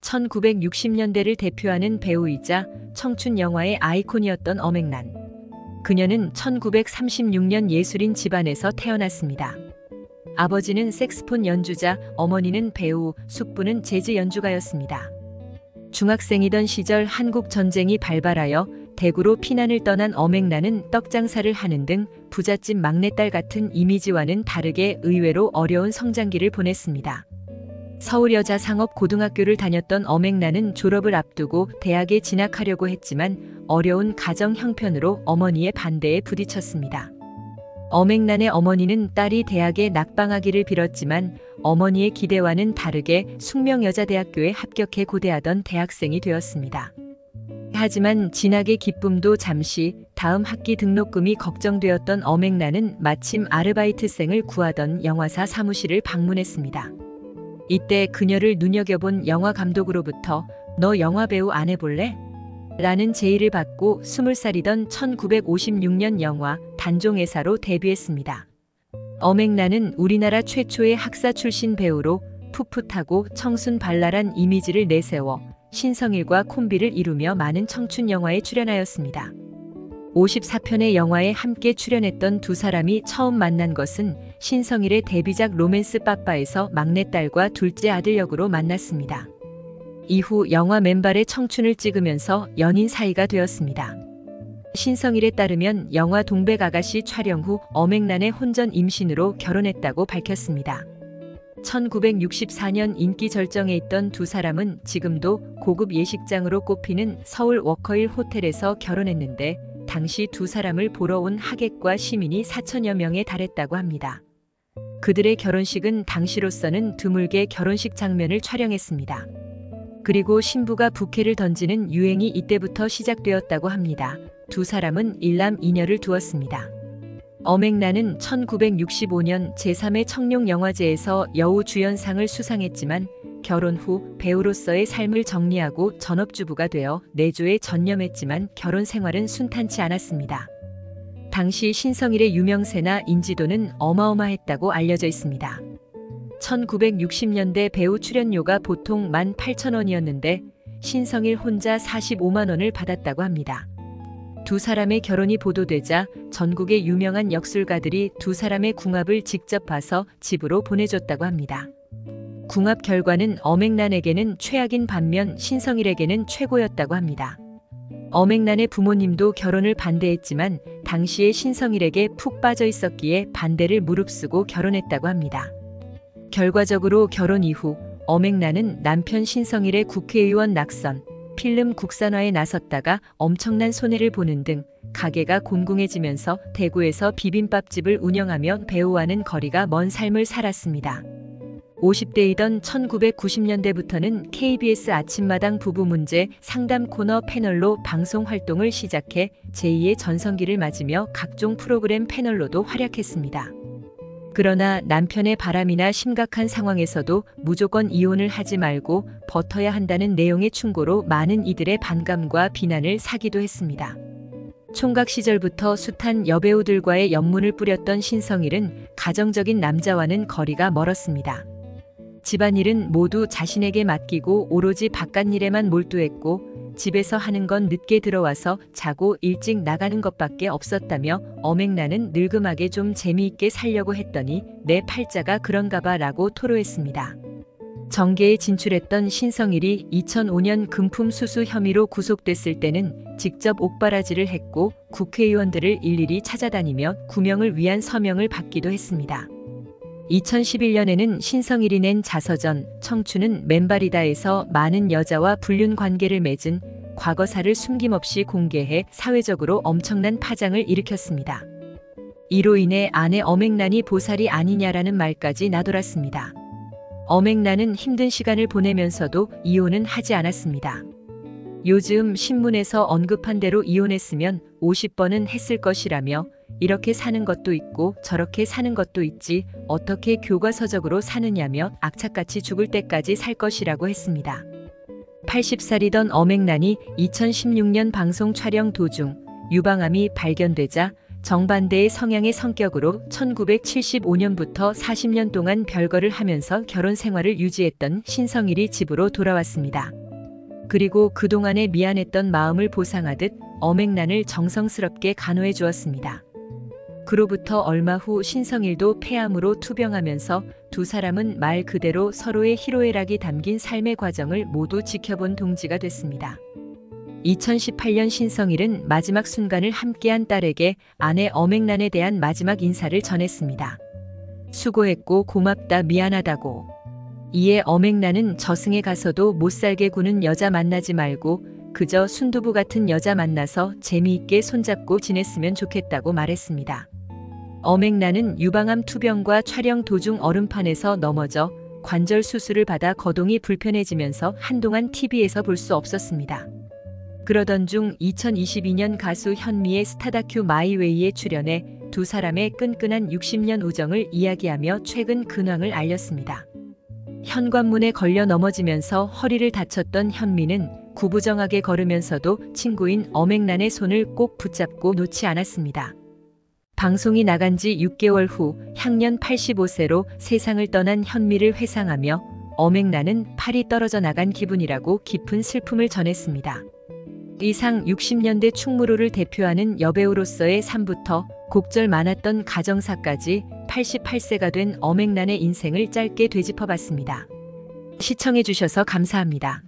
1960년대를 대표하는 배우이자 청춘 영화의 아이콘이었던 엄앵란. 그녀는 1936년 예술인 집안에서 태어났습니다. 아버지는 색스폰 연주자, 어머니는 배우, 숙부는 재즈 연주가였습니다. 중학생이던 시절 한국 전쟁이 발발하여 대구로 피난을 떠난 엄앵란은 떡장사를 하는 등 부잣집 막내딸 같은 이미지와는 다르게 의외로 어려운 성장기를 보냈습니다. 서울여자상업고등학교를 다녔던 엄앵란은 졸업을 앞두고 대학에 진학하려고 했지만 어려운 가정 형편으로 어머니의 반대에 부딪혔습니다. 엄앵란의 어머니는 딸이 대학에 낙방하기를 빌었지만 어머니의 기대와는 다르게 숙명여자대학교에 합격해 고대하던 대학생이 되었습니다. 하지만 진학의 기쁨도 잠시, 다음 학기 등록금이 걱정되었던 엄앵란은 마침 아르바이트생을 구하던 영화사 사무실을 방문했습니다. 이때 그녀를 눈여겨본 영화 감독으로부터 "너 영화배우 안 해볼래?" 라는 제의를 받고 20살이던 1956년 영화 단종회사로 데뷔했습니다. 엄앵란은 우리나라 최초의 학사 출신 배우로 풋풋하고 청순발랄한 이미지를 내세워 신성일과 콤비를 이루며 많은 청춘 영화에 출연하였습니다. 54편의 영화에 함께 출연했던 두 사람이 처음 만난 것은 신성일의 데뷔작 로맨스 빠빠에서 막내딸과 둘째 아들 역으로 만났습니다. 이후 영화 맨발의 청춘을 찍으면서 연인 사이가 되었습니다. 신성일에 따르면 영화 동백아가씨 촬영 후 엄앵란의 혼전 임신으로 결혼했다고 밝혔습니다. 1964년 인기 절정에 있던 두 사람은 지금도 고급 예식장으로 꼽히는 서울 워커힐 호텔에서 결혼했는데 당시 두 사람을 보러 온 하객과 시민이 4천여 명에 달했다고 합니다. 그들의 결혼식은 당시로서는 드물게 결혼식 장면을 촬영했습니다. 그리고 신부가 부케를 던지는 유행이 이때부터 시작되었다고 합니다. 두 사람은 일남 이녀를 두었습니다. 엄앵란은 1965년 제3회 청룡영화제에서 여우주연상을 수상했지만 결혼 후 배우로서의 삶을 정리하고 전업주부가 되어 내조에 전념했지만 결혼 생활은 순탄치 않았습니다. 당시 신성일의 유명세나 인지도는 어마어마했다고 알려져 있습니다. 1960년대 배우 출연료가 보통 18,000원이었는데 신성일 혼자 45만 원을 받았다고 합니다. 두 사람의 결혼이 보도되자 전국의 유명한 역술가들이 두 사람의 궁합을 직접 봐서 집으로 보내줬다고 합니다. 궁합 결과는 엄앵란에게는 최악인 반면 신성일에게는 최고였다고 합니다. 엄앵란의 부모님도 결혼을 반대했지만 당시에 신성일에게 푹 빠져 있었기에 반대를 무릅쓰고 결혼했다고 합니다. 결과적으로 결혼 이후 엄앵란은 남편 신성일의 국회의원 낙선, 필름 국산화에 나섰다가 엄청난 손해를 보는 등 가게가 곤궁해지면서 대구에서 비빔밥집을 운영하며 배우와는 거리가 먼 삶을 살았습니다. 50대이던 1990년대부터는 KBS 아침마당 부부 문제 상담 코너 패널로 방송 활동을 시작해 제2의 전성기를 맞으며 각종 프로그램 패널로도 활약했습니다. 그러나 남편의 바람이나 심각한 상황에서도 무조건 이혼을 하지 말고 버텨야 한다는 내용의 충고로 많은 이들의 반감과 비난을 사기도 했습니다. 총각 시절부터 숱한 여배우들과의 연문을 뿌렸던 신성일은 가정적인 남자와는 거리가 멀었습니다. 집안일은 모두 자신에게 맡기고 오로지 바깥일에만 몰두했고 집에서 하는 건 늦게 들어와서 자고 일찍 나가는 것밖에 없었다며 엄앵란은 늙음하게 좀 재미있게 살려고 했더니 내 팔자가 그런가 봐 라고 토로했습니다. 정계에 진출했던 신성일이 2005년 금품 수수 혐의로 구속됐을 때는 직접 옥바라지를 했고 국회의원들을 일일이 찾아다니며 구명을 위한 서명을 받기도 했습니다. 2011년에는 신성일이 낸 자서전 청춘은 맨발이다에서 많은 여자와 불륜 관계를 맺은 과거사를 숨김없이 공개해 사회적으로 엄청난 파장을 일으켰습니다. 이로 인해 아내 엄앵란이 보살이 아니냐라는 말까지 나돌았습니다. 엄앵란은 힘든 시간을 보내면서도 이혼은 하지 않았습니다. 요즘 신문에서 언급한 대로 이혼했으면 50번은 했을 것이라며 이렇게 사는 것도 있고 저렇게 사는 것도 있지 어떻게 교과서적으로 사느냐며 악착같이 죽을 때까지 살 것이라고 했습니다. 80살이던 엄앵란이 2016년 방송 촬영 도중 유방암이 발견되자 정반대의 성향의 성격으로 1975년부터 40년 동안 별거를 하면서 결혼 생활을 유지했던 신성일이 집으로 돌아왔습니다. 그리고 그동안의 미안했던 마음을 보상하듯 엄앵란을 정성스럽게 간호해 주었습니다. 그로부터 얼마 후 신성일도 폐암으로 투병하면서 두 사람은 말 그대로 서로의 희로애락이 담긴 삶의 과정을 모두 지켜본 동지가 됐습니다. 2018년 신성일은 마지막 순간을 함께한 딸에게 아내 엄앵란에 대한 마지막 인사를 전했습니다. 수고했고 고맙다, 미안하다고. 이에 엄앵란은 저승에 가서도 못살게 구는 여자 만나지 말고 그저 순두부 같은 여자 만나서 재미있게 손잡고 지냈으면 좋겠다고 말했습니다. 엄앵란은 유방암 투병과 촬영 도중 얼음판에서 넘어져 관절 수술을 받아 거동이 불편해지면서 한동안 TV에서 볼 수 없었습니다. 그러던 중 2022년 가수 현미의 스타다큐 마이웨이에 출연해 두 사람의 끈끈한 60년 우정을 이야기하며 최근 근황을 알렸습니다. 현관문에 걸려 넘어지면서 허리를 다쳤던 현미는 구부정하게 걸으면서도 친구인 엄앵란의 손을 꼭 붙잡고 놓지 않았습니다. 방송이 나간 지 6개월 후 향년 85세로 세상을 떠난 현미를 회상하며 엄앵란은 팔이 떨어져 나간 기분이라고 깊은 슬픔을 전했습니다. 이상 60년대 충무로를 대표하는 여배우로서의 삶부터 곡절 많았던 가정사까지 88세가 된 엄앵란의 인생을 짧게 되짚어봤습니다. 시청해주셔서 감사합니다.